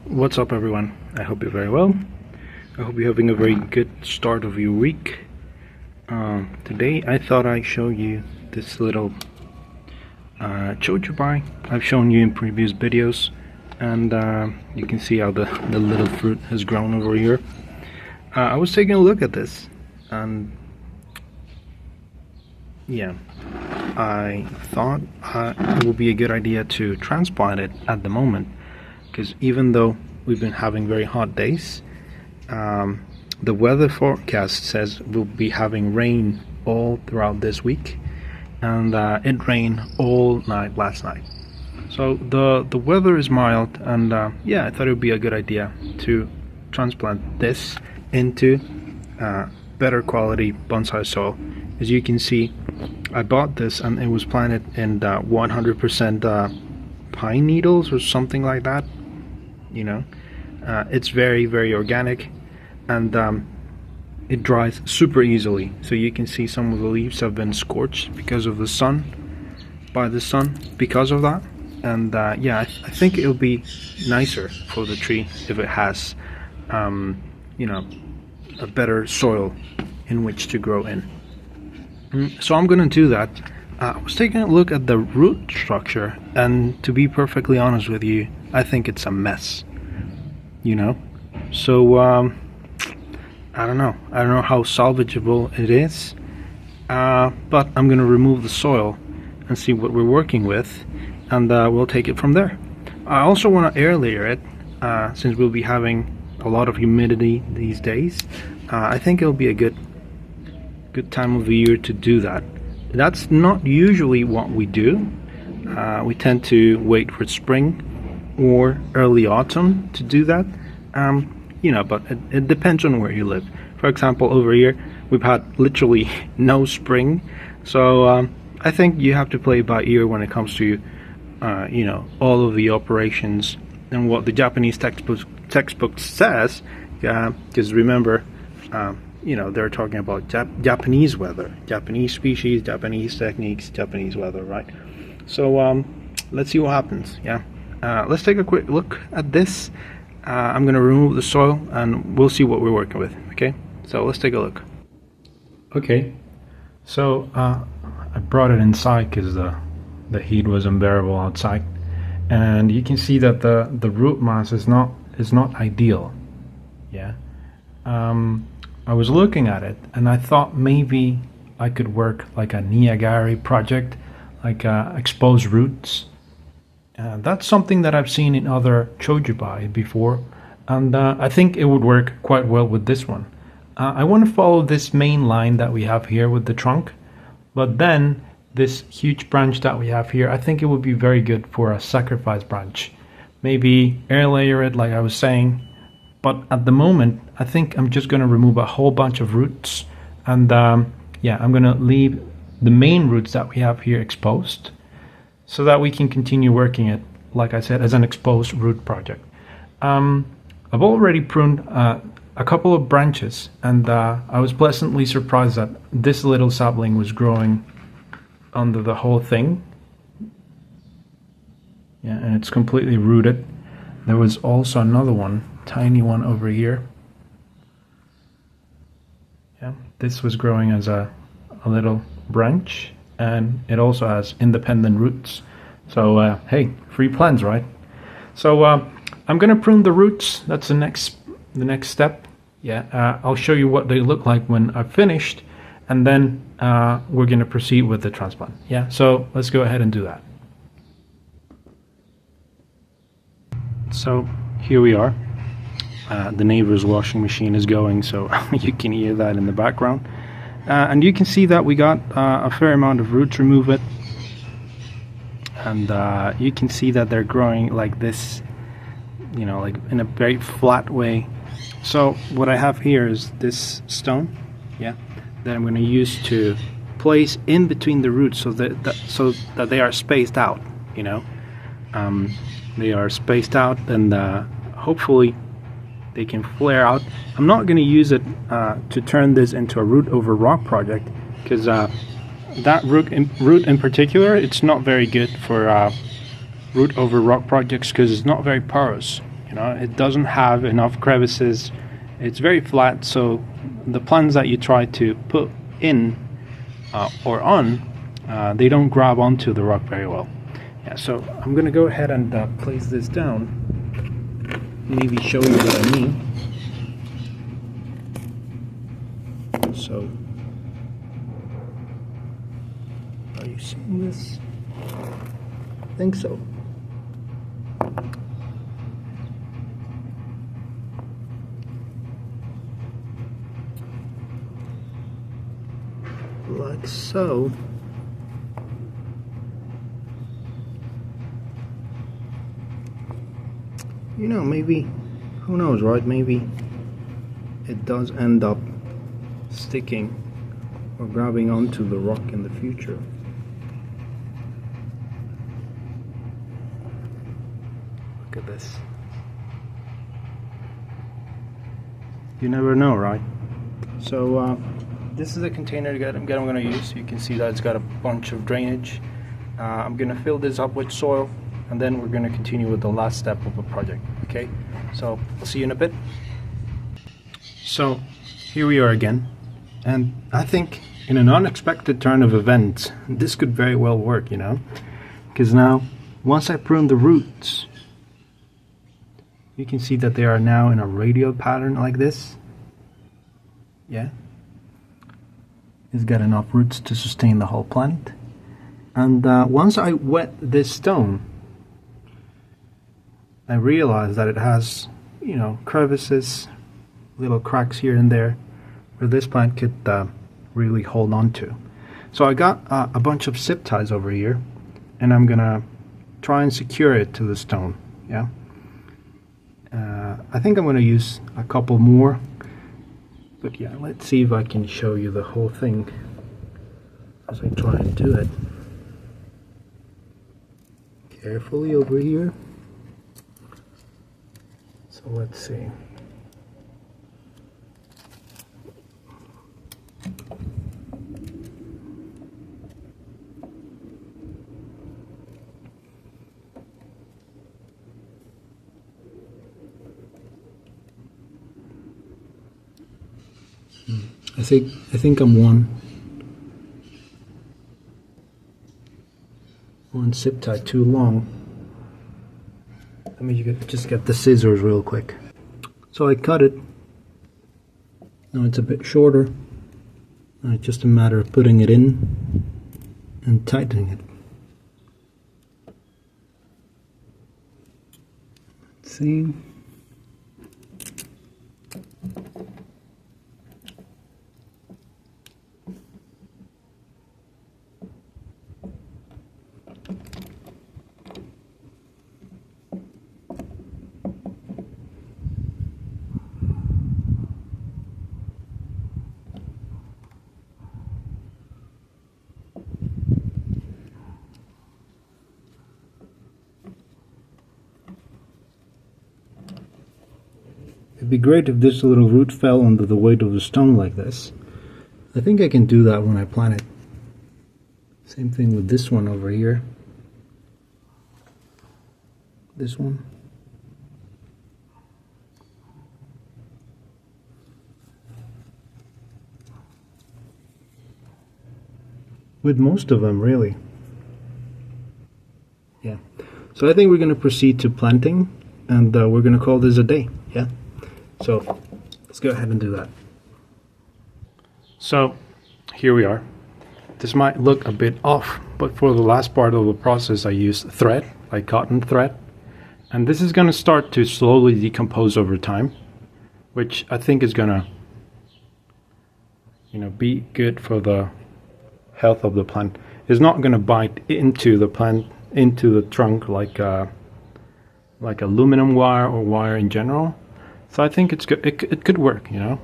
What's up, everyone? I hope you're very well. I hope you're having a very good start of your week. Today I thought I'd show you this little Chojubai I've shown you in previous videos, and you can see how the little fruit has grown over here. I was taking a look at this, and yeah, I thought it would be a good idea to transplant it at the moment, because even though we've been having very hot days, the weather forecast says we'll be having rain all throughout this week, and it rained all night last night. So the weather is mild, and yeah, I thought it would be a good idea to transplant this into better quality bonsai soil. As you can see, I bought this and it was planted in 100% pine needles or something like that. You know, it's very organic, and it dries super easily. So you can see some of the leaves have been scorched because of the sun, because of that. And yeah, I think it'll be nicer for the tree if it has you know, a better soil in which to grow in. So I'm gonna do that. I was taking a look at the root structure, and to be perfectly honest with you, I think it's a mess, you know. So I don't know how salvageable it is, but I'm gonna remove the soil and see what we're working with, and we'll take it from there. I also want to air layer it, since we'll be having a lot of humidity these days. I think it'll be a good time of the year to do that. That's not usually what we do. We tend to wait for spring or early autumn to do that. You know, but it depends on where you live. For example, over here we've had literally no spring, so I think you have to play by ear when it comes to you know, all of the operations and what the Japanese textbook says, because remember, you know, they're talking about Japanese weather, Japanese species, Japanese techniques, Japanese weather, right? So let's see what happens. Yeah, let's take a quick look at this. I'm gonna remove the soil and we'll see what we're working with. Okay, so let's take a look. Okay, so I brought it inside because the heat was unbearable outside, and you can see that the root mass is not ideal. Yeah, I was looking at it and I thought maybe I could work like a Niagara project, like exposed roots. That's something that I've seen in other Chojubai before, and I think it would work quite well with this one. I want to follow this main line that we have here with the trunk, but then this huge branch that we have here, I think it would be very good for a sacrifice branch. Maybe air layer it like I was saying, but at the moment I think I'm just going to remove a whole bunch of roots, and yeah, I'm going to leave the main roots that we have here exposed, so that we can continue working it, like I said, as an exposed root project. I've already pruned a couple of branches, and I was pleasantly surprised that this little sapling was growing under the whole thing. Yeah, and it's completely rooted. There was also another one, tiny one over here. Yeah, this was growing as a little branch, and it also has independent roots. So hey, free plants, right? So I'm gonna prune the roots. That's the next step. Yeah, I'll show you what they look like when I've finished, and then we're gonna proceed with the transplant. Yeah, so let's go ahead and do that. So here we are. The neighbor's washing machine is going, so you can hear that in the background. And you can see that we got a fair amount of roots removed, and you can see that they're growing like this, you know, like in a very flat way. So what I have here is this stone, yeah, that I'm going to use to place in between the roots, so that they are spaced out, you know. They are spaced out, and hopefully they can flare out. I'm not going to use it to turn this into a root over rock project, because that root in particular, it's not very good for root over rock projects, because it's not very porous. You know, it doesn't have enough crevices. It's very flat, so the plants that you try to put in or on, they don't grab onto the rock very well. Yeah, so I'm gonna go ahead and place this down. Maybe show you what I mean. So, are you seeing this? I think so. Like so. You know, maybe, who knows, right? Maybe it does end up sticking or grabbing onto the rock in the future. Look at this. You never know, right? So this is the container that I'm going to use. You can see that it's got a bunch of drainage. I'm going to fill this up with soil, and then we're going to continue with the last step of the project. Okay, so I'll see you in a bit. So here we are again, and I think in an unexpected turn of events, this could very well work, you know, because now once I prune the roots, you can see that they are now in a radial pattern like this. Yeah, it's got enough roots to sustain the whole plant. And once I wet this stone, I realized that it has, you know, crevices, little cracks here and there, where this plant could really hold on to. So I got a bunch of zip ties over here, and I'm gonna try and secure it to the stone. Yeah. I think I'm gonna use a couple more, but yeah, let's see if I can show you the whole thing as I try and do it. Carefully over here. So let's see. I think I'm one zip tie too long. Let me just get the scissors real quick. So I cut it. Now it's a bit shorter. Now it's just a matter of putting it in and tightening it. Let's see. It'd be great if this little root fell under the weight of the stone like this. I think I can do that when I plant it. Same thing with this one over here. This one. With most of them, really. Yeah. So I think we're going to proceed to planting, and we're going to call this a day. Yeah. So let's go ahead and do that. So here we are. This might look a bit off, but for the last part of the process I used thread, like cotton thread. And this is going to start to slowly decompose over time, which I think is going to, you know, be good for the health of the plant. It's not going to bite into the plant, into the trunk like aluminum wire or wire in general. So I think it's good. It could work, you know.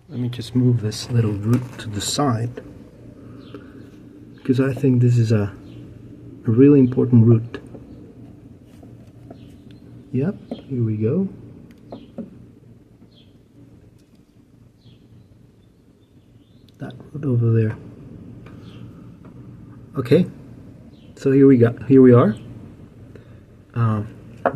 Let me just move this little root to the side, because I think this is a really important root. Yep, here we go. That root over there. Okay, so here we are.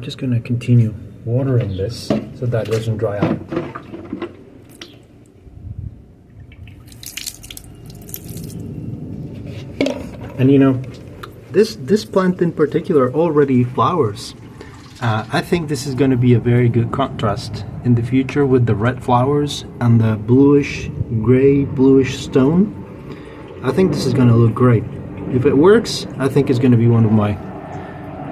I'm just going to continue watering this so that it doesn't dry out. And you know, this plant in particular already flowers. I think this is going to be a very good contrast in the future with the red flowers and the bluish, gray, bluish stone. I think this is going to look great. If it works, I think it's going to be one of my,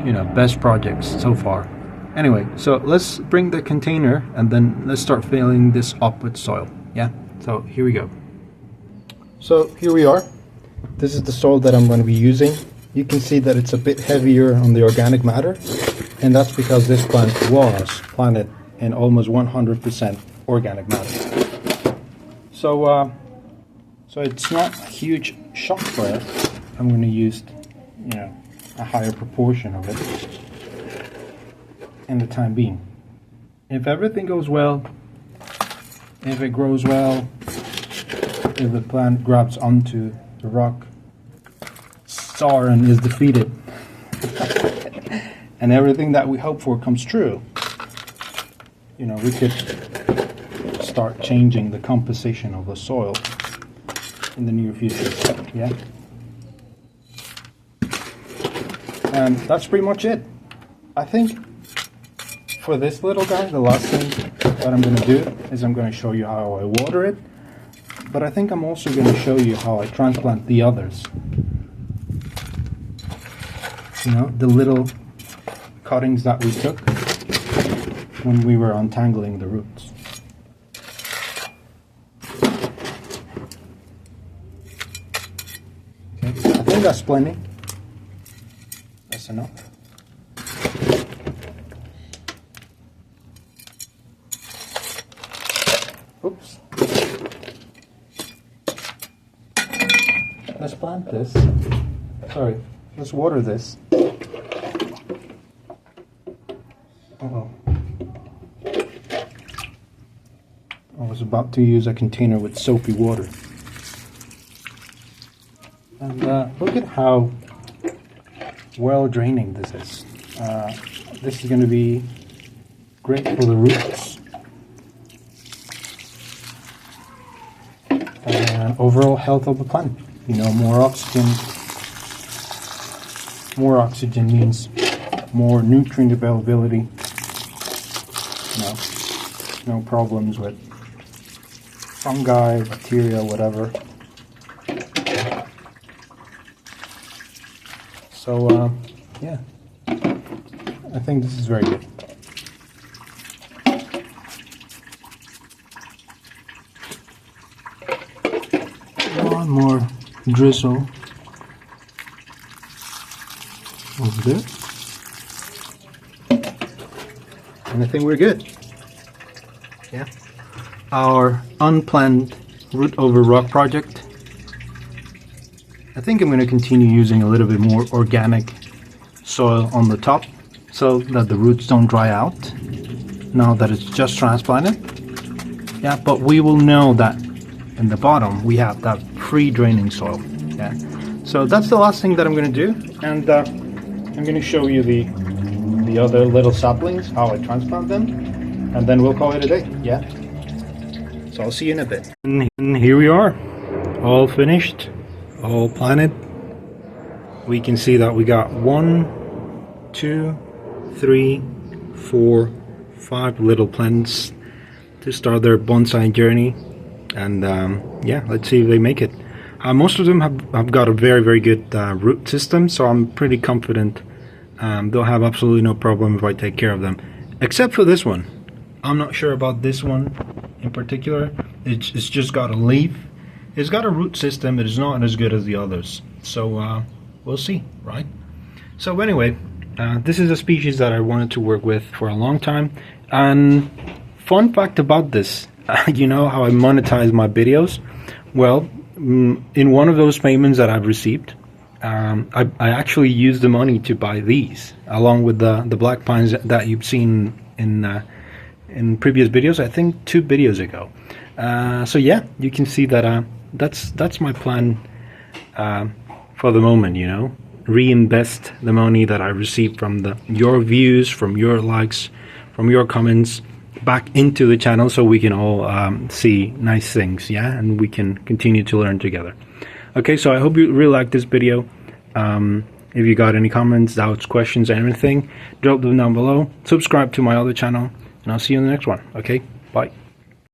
you know, best projects so far. Anyway, so let's bring the container and then let's start filling this up with soil. Yeah, so here we go. So here we are. This is the soil that I'm going to be using. You can see that it's a bit heavier on the organic matter, and that's because this plant was planted in almost 100% organic matter. So it's not a huge shock for us. I'm going to use, you know, a higher proportion of it in the time being. If everything goes well, if it grows well, if the plant grabs onto the rock, Sauron is defeated, and everything that we hope for comes true, you know, we could start changing the composition of the soil in the near future. Yeah, and that's pretty much it. I think for this little guy, the last thing that I'm going to do is I'm going to show you how I water it, but I think I'm also going to show you how I transplant the others. You know, the little cuttings that we took when we were untangling the roots. Okay, I think that's plenty. That's enough. Oops. Let's plant this. Sorry, let's water this. Uh-oh. I was about to use a container with soapy water. And look at how well draining this is. This is going to be great for the roots. And overall health of the plant. You know, more oxygen. More oxygen means more nutrient availability. No problems with fungi, bacteria, whatever. So yeah, I think this is very good. One more drizzle of this, and I think we're good. Yeah, our unplanned root over rock project. I think I'm going to continue using a little bit more organic soil on the top so that the roots don't dry out now that it's just transplanted. Yeah, but we will know that in the bottom we have that free draining soil. Yeah, so that's the last thing that I'm going to do, and I'm going to show you the other little saplings, how I transplant them, and then we'll call it a day. Yeah, so I'll see you in a bit. And here we are, all finished, all planted. We can see that we got 1, 2, 3, 4, 5 little plants to start their bonsai journey, and yeah, let's see if they make it. Most of them have got a very good root system, so I'm pretty confident they'll have absolutely no problem if I take care of them, except for this one. I'm not sure about this one in particular. It's just got a leaf. It's got a root system. It is not as good as the others, so we'll see, right? So anyway, this is a species that I wanted to work with for a long time. And fun fact about this, you know how I monetize my videos? Well, in one of those payments that I've received, I actually used the money to buy these, along with the black pines that you've seen in previous videos. I think 2 videos ago. So yeah, you can see that that's my plan for the moment. You know, reinvest the money that I received from your views, from your likes, from your comments back into the channel, so we can all see nice things, yeah, and we can continue to learn together. Okay, so I hope you really liked this video. If you got any comments, doubts, questions, anything, drop them down below. Subscribe to my other channel, and I'll see you in the next one. Okay, bye.